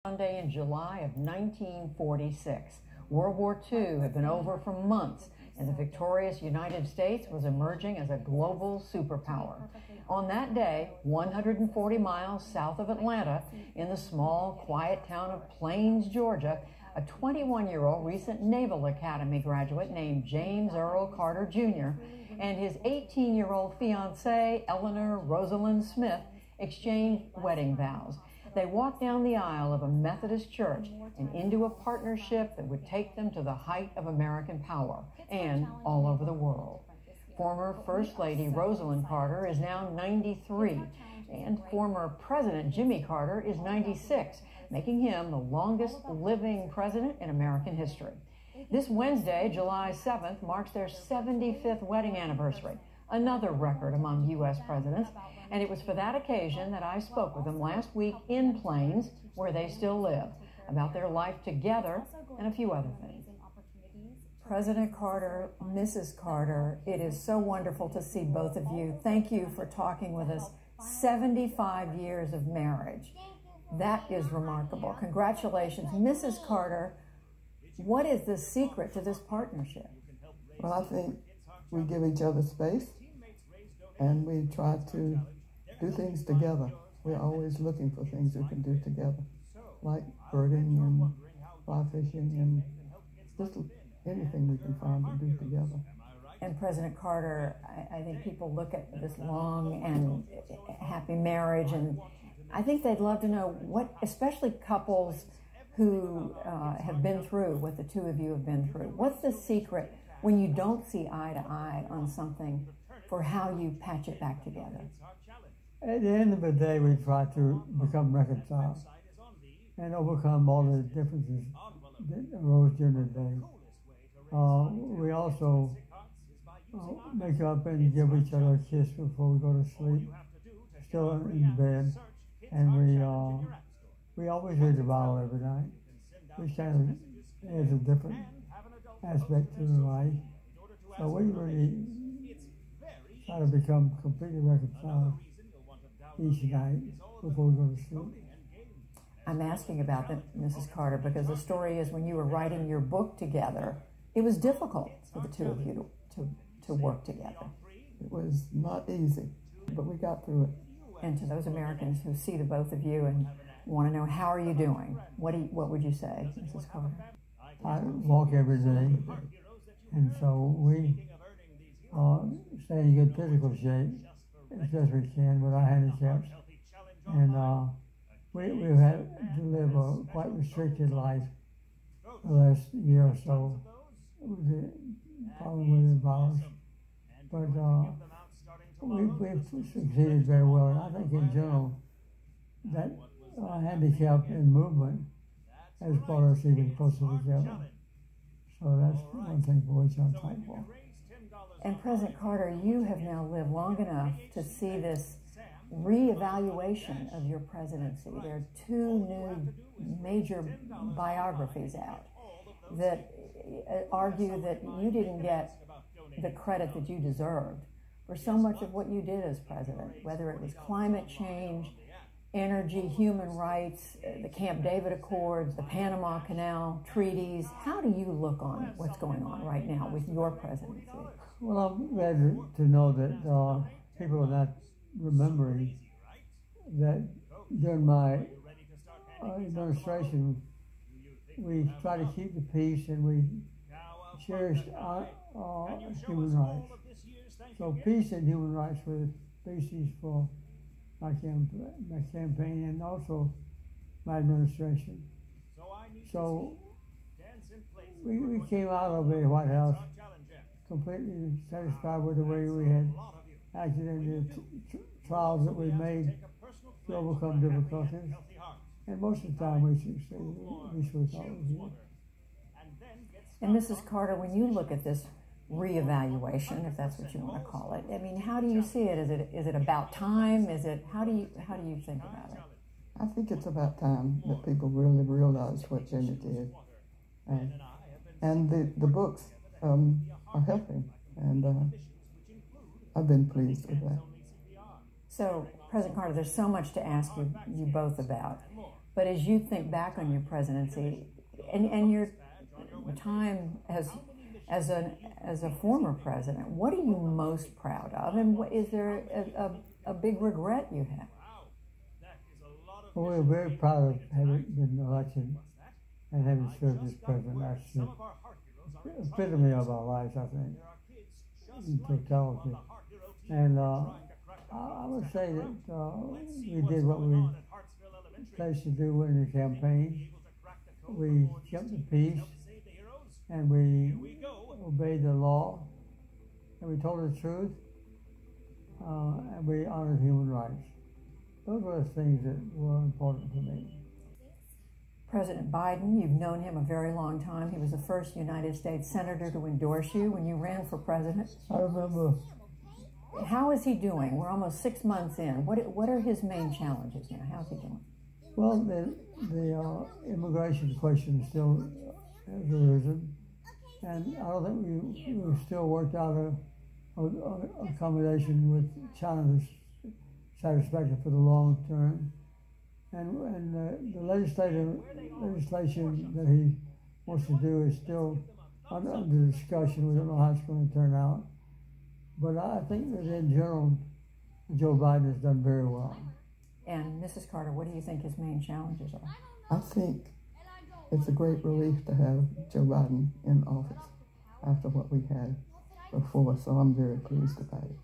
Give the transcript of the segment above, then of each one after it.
Sunday in July of 1946. World War II had been over for months, and the victorious United States was emerging as a global superpower. On that day, 140 miles south of Atlanta, in the small, quiet town of Plains, Georgia, a 21-year-old recent Naval Academy graduate named James Earl Carter, Jr., and his 18-year-old fiancée, Eleanor Rosalynn Smith, exchanged wedding vows. They walked down the aisle of a Methodist church and into a partnership that would take them to the height of American power and all over the world. Former First Lady Rosalynn Carter is now 93, and former President Jimmy Carter is 96, making him the longest living president in American history. This Wednesday, July 7th, marks their 75th wedding anniversary, another record among U.S. presidents, and it was for that occasion that I spoke with them last week in Plains, where they still live, about their life together and a few other things. President Carter, Mrs. Carter, it is so wonderful to see both of you. Thank you for talking with us. 75 years of marriage. That is remarkable. Congratulations. Mrs. Carter, what is the secret to this partnership? Well, I think we give each other space, and we try to do things together. We're always looking for things we can do together, like birding and fly fishing and just anything we can find to do together. And President Carter, I think people look at this long and happy marriage, and I think they'd love to know what, especially couples who have been through what the two of you have been through. What's the secret when you don't see eye to eye on something for how you patch it back together? At the end of the day, we try to become reconciled and overcome all the differences that arose during the day. We also make up and give each other a kiss before we go to sleep, still in bed, and we always read the Bible every night, which kind of adds a different aspect to the life. So we really try to become completely reconciled each night before we go to sleep. I'm asking about that, Mrs. Carter, because the story is when you were writing your book together, it was difficult for the two of you to work together. It was not easy, but we got through it. And to those Americans who see the both of you and want to know, how are you doing? What would you say, Mrs. Carter? I walk every day, and so we stay in good physical shape as best we can with our handicaps. And we've had to live a quite restricted life the last year or so with the problem with the virus. But we've succeeded very well. And I think in general that handicap in movement has brought us even closer together. So that's one thing for which I'm thankful. And President Carter, you have now lived long enough to see this reevaluation of your presidency. There are two new major biographies out that argue that you didn't get the credit that you deserved for so much of what you did as president, whether it was climate change, energy, human rights, the Camp David Accords, the Panama Canal treaties. How do you look on what's going on right now with your presidency? Well, I'm glad to know that people are not remembering that during my administration, we try to keep the peace and we cherished human rights. So peace and human rights were the basis for my campaign and also my administration. So we came out of the White House completely satisfied with the way we had acted in the trials that we made to overcome difficulties. And most of the time we succeeded, at least we thought we would. And Mrs. Carter, when you look at this reevaluation, if that's what you want to call it, I mean, how do you see it? Is it about time? How do you think about it? I think it's about time that people really realize what Jimmy did. And the books are helping, and I've been pleased with that. So, President Carter, there's so much to ask you both about. But as you think back on your presidency and your time as a former president, what are you most proud of, and is there a big regret you have? Well, we're very proud of having been elected and having served as president. That's the epitome of our lives, I think, in totality. And I would say that we did what we were supposed to do in the campaign. We kept the peace, and we obeyed the law, and we told the truth, and we honored human rights. Those were the things that were important to me. President Biden, you've known him a very long time. He was the first United States senator to endorse you when you ran for president. I remember. How is he doing? We're almost 6 months in. What are his main challenges now? How's he doing? Well, the immigration question still has arisen, and I don't think we've still worked out a accommodation with China's satisfaction for the long term. And the legislation that he wants to do is still under discussion. We don't know how it's going to turn out. But I think that in general, Joe Biden has done very well. And Mrs. Carter, what do you think his main challenges are? I think it's a great relief to have Joe Biden in office after what we had before, so I'm very pleased about it.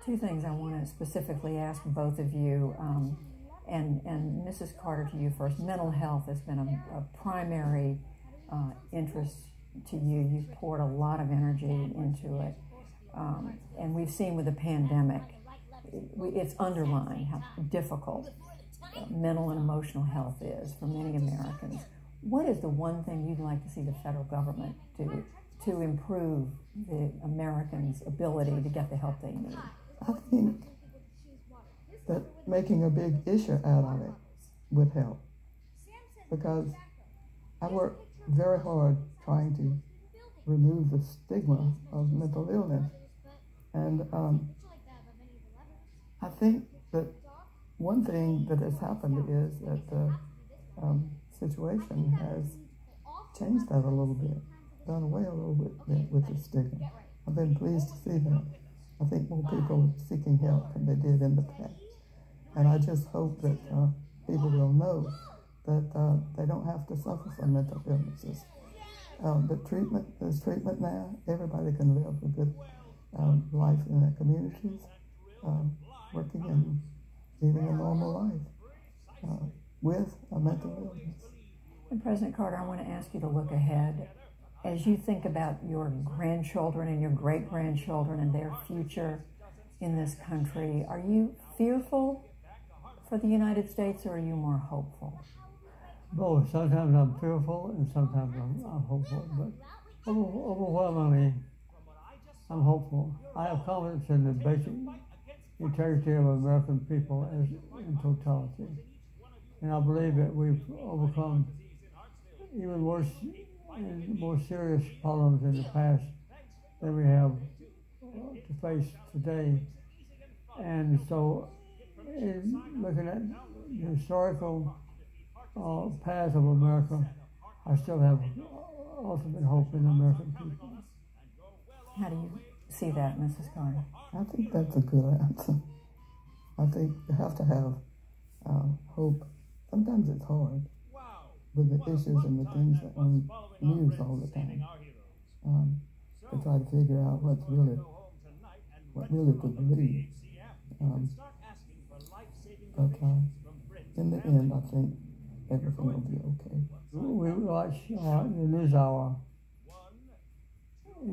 Two things I want to specifically ask both of you, and Mrs. Carter, to you first. Mental health has been a primary interest to you. You've poured a lot of energy into it. And we've seen with the pandemic, it's underlined how difficult mental and emotional health is for many Americans. What is the one thing you'd like to see the federal government do to improve the Americans' ability to get the help they need? I think that making a big issue out of it would help, because I work very hard trying to remove the stigma of mental illness. And I think that one thing that has happened is that the situation has changed that a little bit, done away a little bit with the stigma. I've been pleased to see that. I think more people are seeking help than they did in the past. And I just hope that people will know that they don't have to suffer from mental illnesses. There's treatment now. Everybody can live a good life in their communities, working and leading a normal life with a mental illness. And President Carter, I want to ask you to look ahead. As you think about your grandchildren and your great-grandchildren and their future in this country, are you fearful for the United States, or are you more hopeful? Both. Sometimes I'm fearful and sometimes I'm hopeful, but overwhelmingly I'm hopeful. I have confidence in the basic integrity of American people as in totality. And I believe that we've overcome even worse and more serious problems in the past than we have to face today. And so, in looking at the historical path of America, I still have ultimate hope in the American people. How do you see that, Mrs. Carter? I think that's a good answer. I think you have to have hope. Sometimes it's hard with the issues and the things that are on news all the time, to try to figure out what really to believe. But in the end, I think everything will be okay. We watch the NewsHour,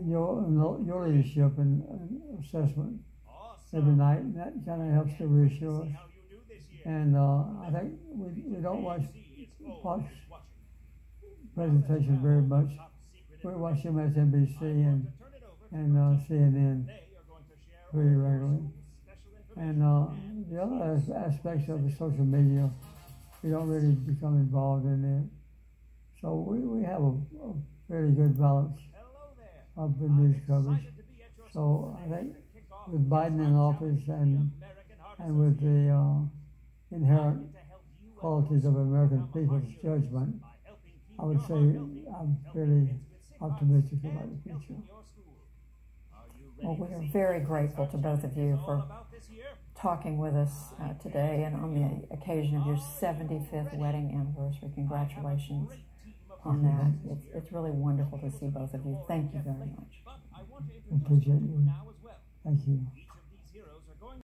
your leadership and assessment every night, and that kind of helps to reassure us. And I think we don't watch presentations very much. We watch MSNBC and CNN pretty regularly. And the other aspects of the social media, we don't really become involved in it. So we have a fairly good balance of the news coverage. So I think with Biden in office and with the inherent qualities of American people's judgment, I would say I'm fairly optimistic about the future. Well, we are very grateful to both of you for talking with us today and on the occasion of your 75th wedding anniversary. Congratulations on that. It's really wonderful to see both of you. Thank you very much. I appreciate you. Thank you.